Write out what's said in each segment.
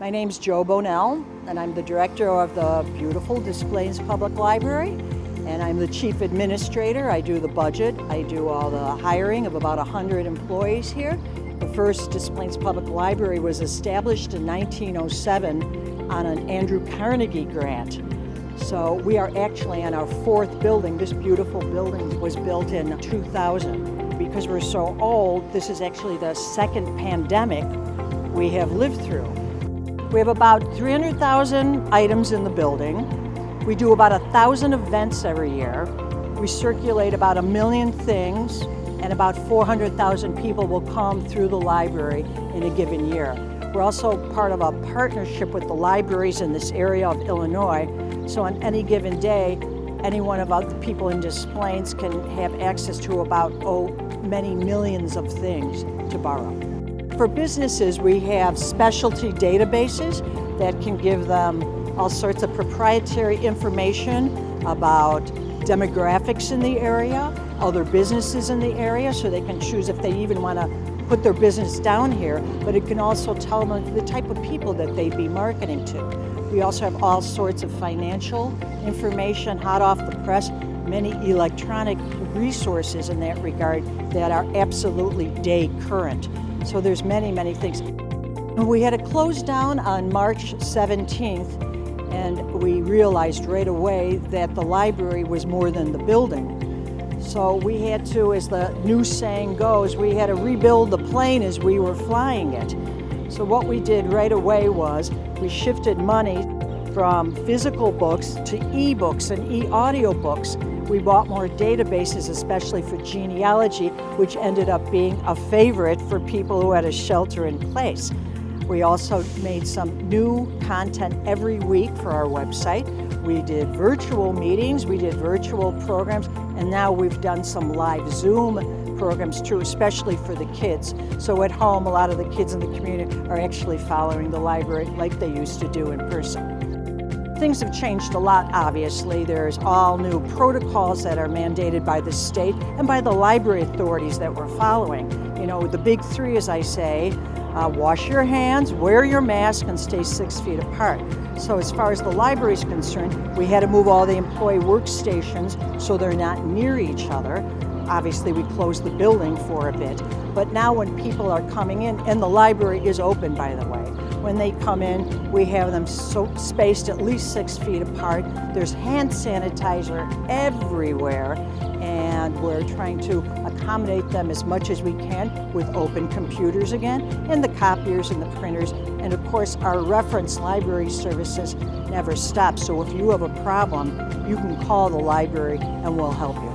My name's Jo Bonell, and I'm the director of the beautiful Des Plaines Public Library, and I'm the chief administrator. I do the budget. I do all the hiring of about 100 employees here. The first Des Plaines Public Library was established in 1907 on an Andrew Carnegie grant. So we are actually on our fourth building. This beautiful building was built in 2000. Because we're so old, this is actually the second pandemic we have lived through. We have about 300,000 items in the building. We do about 1,000 events every year. We circulate about 1 million things, and about 400,000 people will come through the library in a given year. We're also part of a partnership with the libraries in this area of Illinois, so on any given day, any one of the people in Des Plaines can have access to about many millions of things to borrow. For businesses, we have specialty databases that can give them all sorts of proprietary information about demographics in the area, other businesses in the area, so they can choose if they even want to put their business down here, but it can also tell them the type of people that they'd be marketing to. We also have all sorts of financial information, hot off the press, many electronic resources in that regard that are absolutely day current. So there's many, many things. We had to close down on March 17th, and we realized right away that the library was more than the building. So we had to, as the new saying goes, we had to rebuild the plane as we were flying it. So what we did right away was we shifted money from physical books to e-books and e-audiobooks. We bought more databases, especially for genealogy, which ended up being a favorite for people who had a shelter in place. We also made some new content every week for our website. We did virtual meetings, we did virtual programs, and now we've done some live Zoom programs too, especially for the kids. So at home, a lot of the kids in the community are actually following the library like they used to do in person. Things have changed a lot, obviously. There's all new protocols that are mandated by the state and by the library authorities that we're following. You know, the big three, as I say, wash your hands, wear your mask, and stay 6 feet apart. So as far as the library is concerned, we had to move all the employee workstations so they're not near each other. Obviously, we closed the building for a bit, but now when people are coming in, and the library is open, by the way, when they come in, we have them spaced at least 6 feet apart. There's hand sanitizer everywhere, and we're trying to accommodate them as much as we can with open computers again, and the copiers and the printers, and of course our reference library services never stop. So if you have a problem, you can call the library and we'll help you.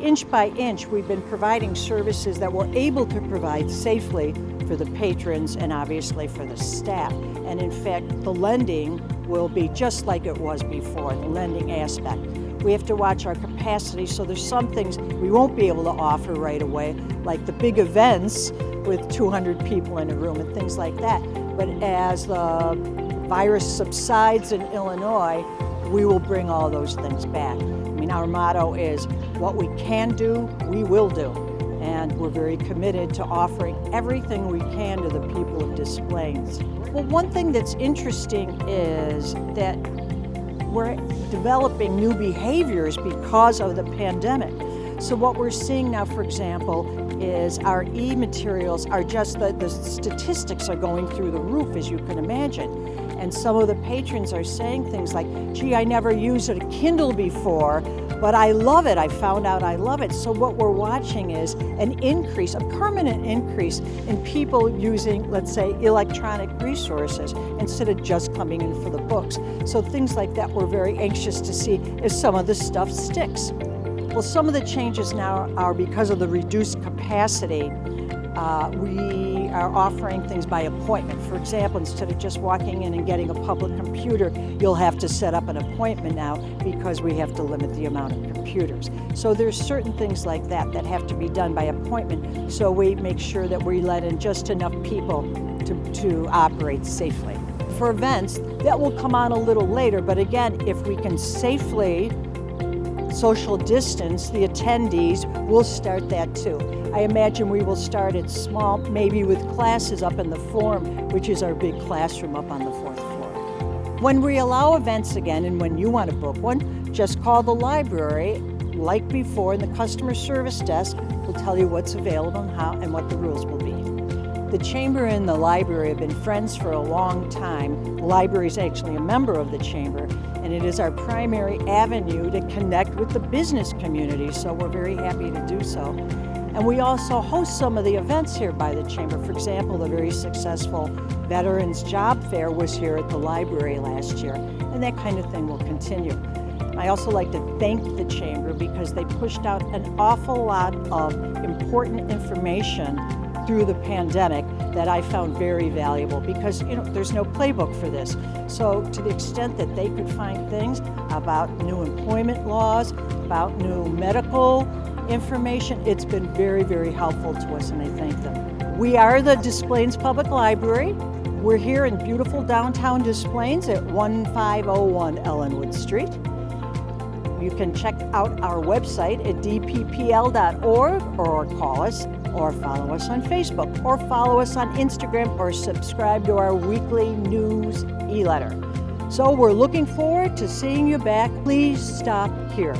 Inch by inch, we've been providing services that we're able to provide safely for the patrons and obviously for the staff. And in fact, the lending will be just like it was before, the lending aspect. We have to watch our capacity, so there's some things we won't be able to offer right away, like the big events with 200 people in a room and things like that. But as the virus subsides in Illinois, we will bring all those things back. I mean, our motto is, what we can do, we will do. And we're very committed to offering everything we can to the people of Des Plaines. Well, one thing that's interesting is that we're developing new behaviors because of the pandemic. So what we're seeing now, for example, is our e-materials are just, the statistics are going through the roof, as you can imagine. And some of the patrons are saying things like, gee, I never used a Kindle before, but I love it. I found out I love it. So what we're watching is an increase, a permanent increase in people using, let's say, electronic resources instead of just coming in for the books. So things like that, we're very anxious to see if some of this stuff sticks. Well, some of the changes now are because of the reduced capacity. We are offering things by appointment. For example, instead of just walking in and getting a public computer, you'll have to set up an appointment now because we have to limit the amount of computers. So there's certain things like that that have to be done by appointment, so we make sure that we let in just enough people to operate safely. For events, that will come on a little later, but again, if we can safely social distance, the attendees, we'll start that too. I imagine we will start at small, maybe with classes up in the Forum, which is our big classroom up on the 4th floor. When we allow events again, and when you want to book one, just call the library like before, and the customer service desk will tell you what's available and how and what the rules will be. The Chamber and the library have been friends for a long time. The library is actually a member of the Chamber, and it is our primary avenue to connect with the business community, so we're very happy to do so. And we also host some of the events here by the Chamber. For example, the very successful Veterans Job Fair was here at the library last year, and that kind of thing will continue. I also like to thank the Chamber because they pushed out an awful lot of important information through the pandemic that I found very valuable because, there's no playbook for this. So to the extent that they could find things about new employment laws, about new medical information, it's been very, very helpful to us, and I thank them. We are the Des Plaines Public Library. We're here in beautiful downtown Des Plaines at 1501 Ellenwood Street. You can check out our website at dppl.org or call us or follow us on Facebook or follow us on Instagram or subscribe to our weekly news e-letter. So we're looking forward to seeing you back. Please stop here.